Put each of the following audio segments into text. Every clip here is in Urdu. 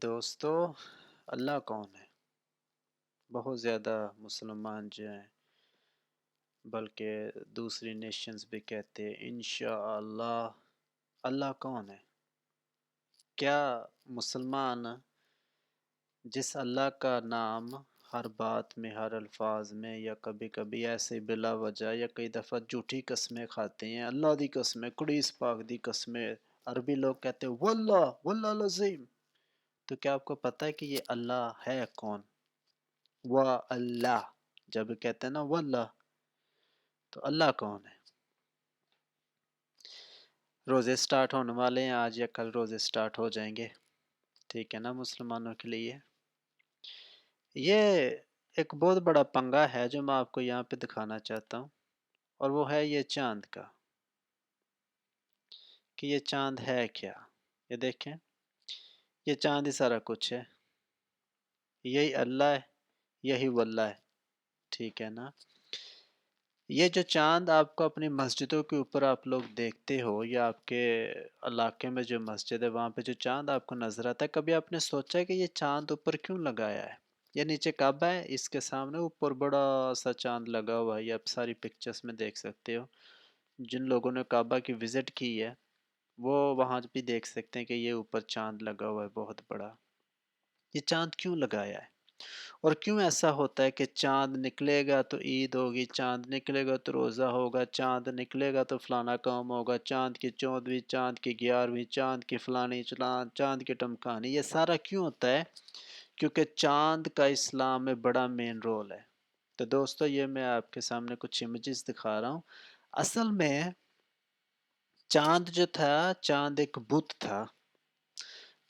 دوستو، اللہ کون ہے؟ بہت زیادہ مسلمان جو ہیں بلکہ دوسری نیشنز بھی کہتے ہیں انشاءاللہ اللہ کون ہے؟ کیا مسلمان جس اللہ کا نام ہر بات میں، ہر الفاظ میں، یا کبھی کبھی ایسے بلا وجہ یا کئی دفعہ جھوٹی قسمیں کھاتے ہیں، اللہ دی قسمیں، قدیس پاک دی قسمیں، عربی لوگ کہتے ہیں واللہ واللہ العظیم، تو کیا آپ کو پتہ ہے کہ یہ اللہ ہے کون؟ اللہ جب کہتے ہیں نا واللہ، تو اللہ کون ہے؟ روزے سٹارٹ ہونے والے ہیں، آج یا کل روزے سٹارٹ ہو جائیں گے، ٹھیک ہے نا؟ مسلمانوں کے لیے یہ ایک بہت بڑا پنگا ہے جو میں آپ کو یہاں پہ دکھانا چاہتا ہوں، اور وہ ہے یہ چاند کا، کہ یہ چاند ہے کیا؟ یہ دیکھیں، یہ چاند ہی سارا کچھ ہے، یہی اللہ ہے، یہی واللہ ہے، ٹھیک ہے نا؟ یہ جو چاند آپ کو اپنی مسجدوں کے اوپر آپ لوگ دیکھتے ہو، یا آپ کے علاقے میں جو مسجد ہے وہاں پہ جو چاند آپ کو نظر آتا ہے، کبھی آپ نے سوچا ہے کہ یہ چاند اوپر کیوں لگایا ہے؟ یہ نیچے کعبہ ہے، اس کے سامنے اوپر بڑا سا چاند لگا ہوا ہے، یہ آپ ساری پکچرز میں دیکھ سکتے ہو۔ جن لوگوں نے کعبہ کی وزٹ کی ہے وہ وہاں بھی دیکھ سکتے ہیں کہ یہ اوپر چاند لگا ہوا ہے بہت بڑا۔ یہ چاند کیوں لگایا ہے؟ اور کیوں ایسا ہوتا ہے کہ چاند نکلے گا تو عید ہوگی، چاند نکلے گا تو روزہ ہوگا، چاند نکلے گا تو فلانا کام ہوگا، چاند کی 14ویں، چاند کی 11ویں، چاند کی فلانی چاند کی ٹمکانی، یہ سارا کیوں ہوتا ہے؟ کیونکہ چاند کا اسلام میں بڑا مین رول ہے۔ تو دوستو، یہ میں آپ کے سامنے کچھ امیجز دکھا رہا ہوں۔ اصل میں چاند جو تھا، چاند ایک بت تھا۔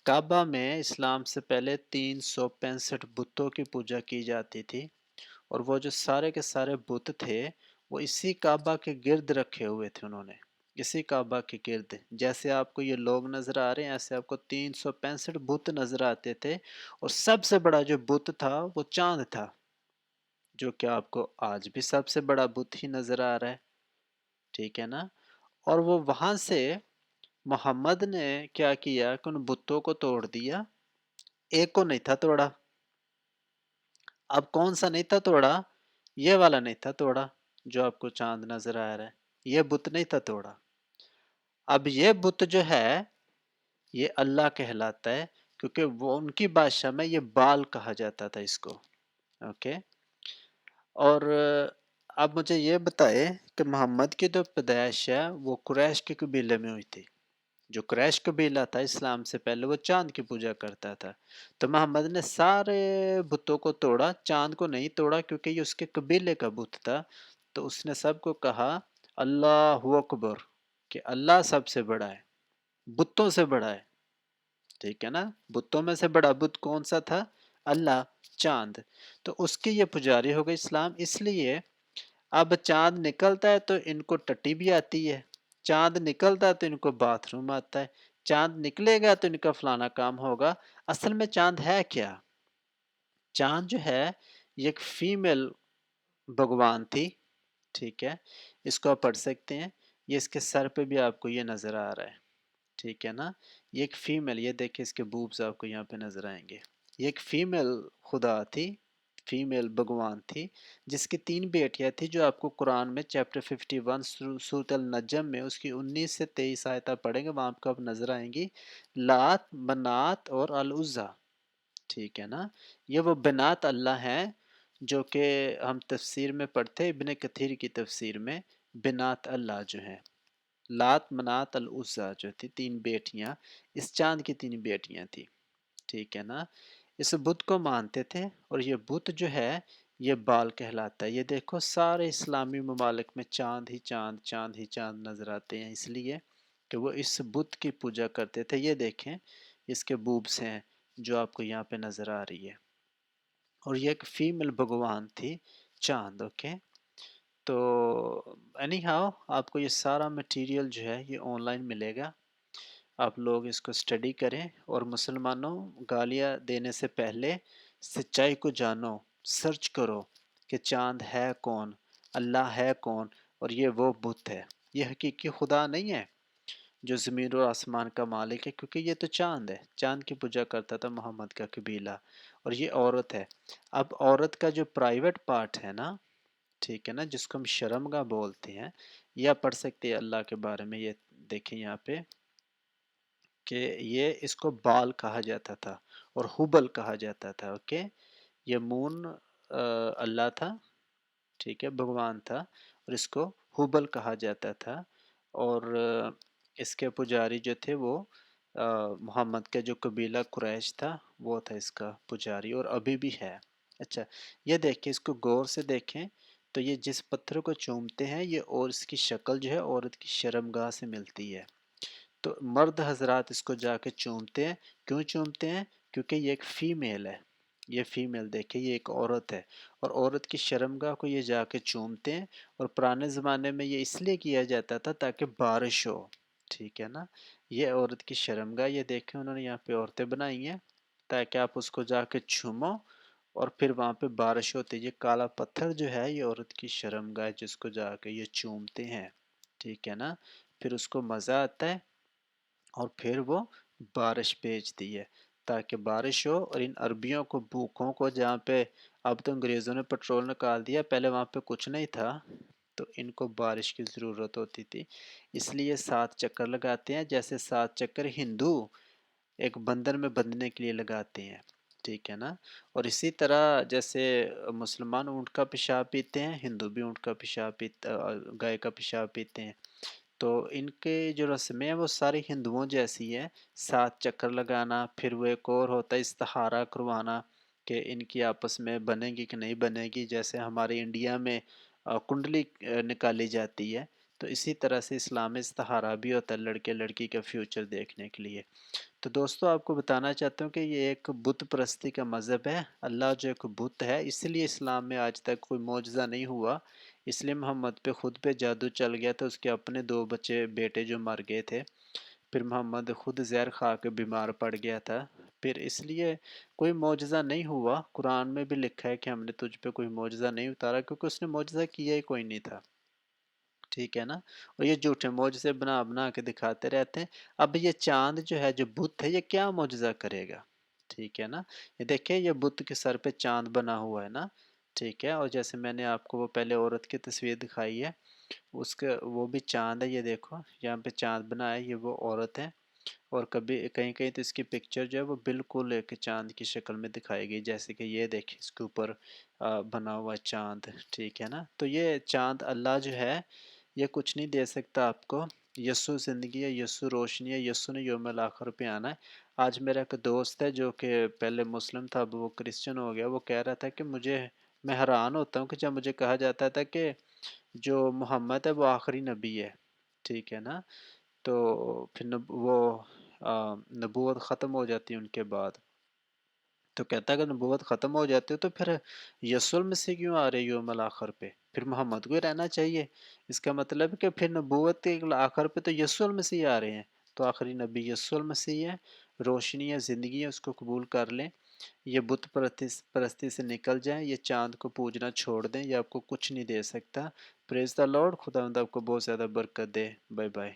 کعبہ میں اسلام سے پہلے 365 بتوں کی پوجا کی جاتی تھی، اور وہ جو سارے کے سارے بت تھے وہ اسی کعبہ کے گرد رکھے ہوئے تھے، انہوں نے اسی کعبہ کے گرد، جیسے آپ کو یہ لوگ نظر آ رہے ہیں ایسے آپ کو 365 بت نظر آتے تھے، اور سب سے بڑا جو بت تھا وہ چاند تھا، جو کہ آپ کو آج بھی سب سے بڑا بت ہی نظر آ رہا ہے، ٹھیک ہے نا؟ اور وہ وہاں سے محمد نے کیا کیا کہ ان بتوں کو توڑ دیا، ایک کو نہیں تھا توڑا۔ اب کون سا نہیں تھا توڑا؟ یہ والا نہیں تھا توڑا جو آپ کو چاند نظر آ رہا ہے، یہ بت نہیں تھا توڑا۔ اب یہ بت جو ہے یہ اللہ کہلاتا ہے، کیونکہ وہ ان کی بادشاہ میں یہ بال کہا جاتا تھا اس کو، اوکے؟ اور اب مجھے یہ بتائے کہ محمد کی جو پیدائش ہے وہ قریش کے قبیلے میں ہوئی تھی۔ جو قریش قبیلہ تھا اسلام سے پہلے وہ چاند کی پوجا کرتا تھا، تو محمد نے سارے بتوں کو توڑا، چاند کو نہیں توڑا کیونکہ یہ اس کے قبیلے کا بت تھا۔ تو اس نے سب کو کہا اللہ اکبر، کہ اللہ سب سے بڑا ہے، بتوں سے بڑا ہے، ٹھیک ہے نا؟ بتوں میں سے بڑا بت کون سا تھا؟ اللہ، چاند۔ تو اس کی یہ پجاری ہو گئی اسلام۔ اس لیے اب چاند نکلتا ہے تو ان کو ٹٹی بھی آتی ہے، چاند نکلتا ہے تو ان کو باتھ روم آتا ہے، چاند نکلے گا تو ان کا فلانا کام ہوگا۔ اصل میں چاند ہے کیا؟ چاند جو ہے یہ ایک فیمیل بھگوان تھی، ٹھیک ہے؟ اس کو آپ پڑھ سکتے ہیں، یہ اس کے سر پہ بھی آپ کو یہ نظر آ رہا ہے، ٹھیک ہے نا؟ یہ ایک فیمیل، یہ دیکھیں اس کے بوبز آپ کو یہاں پہ نظر آئیں گے، یہ ایک فیمیل خدا تھی، فیمیل بھگوان تھی، جس کی 3 بیٹیاں تھی، جو آپ کو قرآن میں چیپٹر 51 سورۃ النجم میں اس کی 19 سے 23 آیتیں پڑھیں گے، وہاں آپ کو اب نظر آئیں گی، لات، منات اور العزیٰ، ٹھیک ہے نا؟ یہ وہ بنات اللہ ہیں جو کہ ہم تفسیر میں پڑھتے، ابن کثیر کی تفسیر میں بنات اللہ جو ہیں، لات، منات، العزیٰ جو تھی 3 بیٹیاں، اس چاند کی 3 بیٹیاں تھی، ٹھیک ہے نا؟ اس بت کو مانتے تھے، اور یہ بت جو ہے یہ بال کہلاتا ہے۔ یہ دیکھو سارے اسلامی ممالک میں چاند ہی چاند، چاند ہی چاند نظر آتے ہیں، اس لیے کہ وہ اس بت کی پوجا کرتے تھے۔ یہ دیکھیں اس کے بوبس ہیں جو آپ کو یہاں پہ نظر آ رہی ہے، اور یہ ایک فیمیل بھگوان تھی، چاند، اوکے؟ تو اینی ہاؤ آپ کو یہ سارا مٹیریل جو ہے یہ آن لائن ملے گا، آپ لوگ اس کو اسٹڈی کریں، اور مسلمانوں، گالیاں دینے سے پہلے سچائی کو جانو، سرچ کرو کہ چاند ہے کون، اللہ ہے کون، اور یہ وہ بت ہے، یہ حقیقی خدا نہیں ہے۔ جو زمین اور آسمان کا مالک ہے، کیونکہ یہ تو چاند ہے، چاند کی پوجا کرتا تھا محمد کا قبیلہ، اور یہ عورت ہے۔ اب عورت کا جو پرائیویٹ پارٹ ہے نا، ٹھیک ہے نا، جس کو ہم شرمگاہ بولتے ہیں، یا پڑھ سکتے ہیں اللہ کے بارے میں، یہ دیکھیں یہاں پہ کہ یہ اس کو بال کہا جاتا تھا اور حبل کہا جاتا تھا، اوکے۔ یہ مون اللہ تھا، ٹھیک ہے، بھگوان تھا، اور اس کو حبل کہا جاتا تھا، اور اس کے پجاری جو تھے وہ محمد کا جو قبیلہ قریش تھا وہ تھا اس کا پجاری، اور ابھی بھی ہے۔ اچھا، یہ دیکھیں، اس کو غور سے دیکھیں تو یہ جس پتھر کو چومتے ہیں یہ، اور اس کی شکل جو ہے عورت کی شرمگاہ سے ملتی ہے، تو مرد حضرات اس کو جا کے چومتے ہیں۔ کیوں چومتے ہیں؟ کیونکہ یہ ایک فیمیل ہے، یہ فیمیل، دیکھیں یہ ایک عورت ہے، اور عورت کی شرمگاہ کو یہ جا کے چومتے ہیں، اور پرانے زمانے میں یہ اس لیے کیا جاتا تھا تاکہ بارش ہو، ٹھیک ہے نا۔ یہ عورت کی شرمگاہ، یہ دیکھیں انہوں نے یہاں پہ عورتیں بنائی ہیں تاکہ آپ اس کو جا کے چومو اور پھر وہاں پہ بارش ہوتی ہے۔ یہ کالا پتھر جو ہے یہ عورت کی شرمگاہ ہے جس کو جا کے یہ چومتے ہیں، ٹھیک ہے نا۔ پھر اس کو مزہ آتا ہے اور پھر وہ بارش بھیجتی ہے تاکہ بارش ہو، اور ان عربیوں کو، بھوکھوں کو، جہاں پہ اب تو انگریزوں نے پٹرول نکال دیا، پہلے وہاں پہ کچھ نہیں تھا، تو ان کو بارش کی ضرورت ہوتی تھی، اس لیے 7 چکر لگاتے ہیں، جیسے 7 چکر ہندو ایک بندر میں بندھنے کے لیے لگاتے ہیں، ٹھیک ہے نا۔ اور اسی طرح جیسے مسلمان اونٹ کا پیشاب پیتے ہیں، ہندو بھی اونٹ کا پیشاب پیتے، گائے کا پیشاب پیتے ہیں، تو ان کے جو رسمیں ہیں وہ ساری ہندوؤں جیسی ہیں، 7 چکر لگانا، پھر وہ ایک اور ہوتا ہے استخارہ کروانا کہ ان کی آپس میں بنے گی کہ نہیں بنے گی، جیسے ہمارے انڈیا میں کنڈلی نکالی جاتی ہے، تو اسی طرح سے اسلام میں استخارہ بھی ہوتا ہے لڑکے لڑکی کا فیوچر دیکھنے کے لیے۔ تو دوستو آپ کو بتانا چاہتا ہوں کہ یہ ایک بت پرستی کا مذہب ہے، اللہ جو ایک بت ہے، اس لیے اسلام میں آج تک کوئی معجزہ نہیں ہوا، اس لیے محمد پہ خود پہ جادو چل گیا تھا، اس کے اپنے 2 بچے بیٹے جو مر گئے تھے، پھر محمد خود زہر کھا کے بیمار پڑ گیا تھا، پھر اس لیے کوئی معجزہ نہیں ہوا۔ قرآن میں بھی لکھا ہے کہ ہم نے تجھ پہ کوئی معجزہ نہیں اتارا، کیونکہ اس نے معجزہ کیا ہی کوئی نہیں تھا، ٹھیک ہے نا۔ اور یہ جھوٹے معجزے بنا بنا کے دکھاتے رہتے ہیں۔ اب یہ چاند جو ہے، جو بت ہے، یہ کیا معجزہ کرے گا، ٹھیک ہے نا۔ یہ دیکھیں یہ بت کے سر پہ چاند بنا ہوا ہے نا، ٹھیک ہے، اور جیسے میں نے آپ کو وہ پہلے عورت کی تصویر دکھائی ہے، اس کا وہ بھی چاند ہے، یہ دیکھو یہاں پہ چاند بنا ہے، یہ وہ عورت ہے، اور کبھی کہیں کہیں تو اس کی پکچر جو ہے وہ بالکل ایک چاند کی شکل میں دکھائی گئی، جیسے کہ یہ دیکھیں اس کے اوپر بنا ہوا چاند، ٹھیک ہے نا۔ تو یہ چاند اللہ جو ہے یہ کچھ نہیں دے سکتا آپ کو، یسوع زندگی ہے، یسوع روشنی ہے، یسوع نے یوم الآخر پہ آنا ہے۔ آج میرا ایک دوست ہے جو کہ پہلے مسلم تھا، اب وہ کرسچن ہو گیا، وہ کہہ رہا تھا کہ میں حیران ہوتا ہوں کہ جب مجھے کہا جاتا تھا کہ جو محمد ہے وہ آخری نبی ہے، ٹھیک ہے نا، تو پھر وہ نبوت ختم ہو جاتی ہے ان کے بعد، تو کہتا ہے اگر نبوت ختم ہو جاتی ہے تو پھر یسوع المسیح کیوں آ رہے یوم الآخر پہ، پھر محمد کو ہی رہنا چاہیے، اس کا مطلب ہے کہ پھر نبوت کے آخر پہ تو یسوع المسیح آ رہے ہیں، تو آخری نبی یسوع المسیح ہے، روشنی ہے، زندگی ہے، اس کو قبول کر لیں، یہ بت پرستی سے نکل جائیں، یہ چاند کو پوجنا چھوڑ دیں، یہ آپ کو کچھ نہیں دے سکتا۔ پریز دا لارڈ، خدا آپ کو بہت زیادہ برکت دے، بائے بائے۔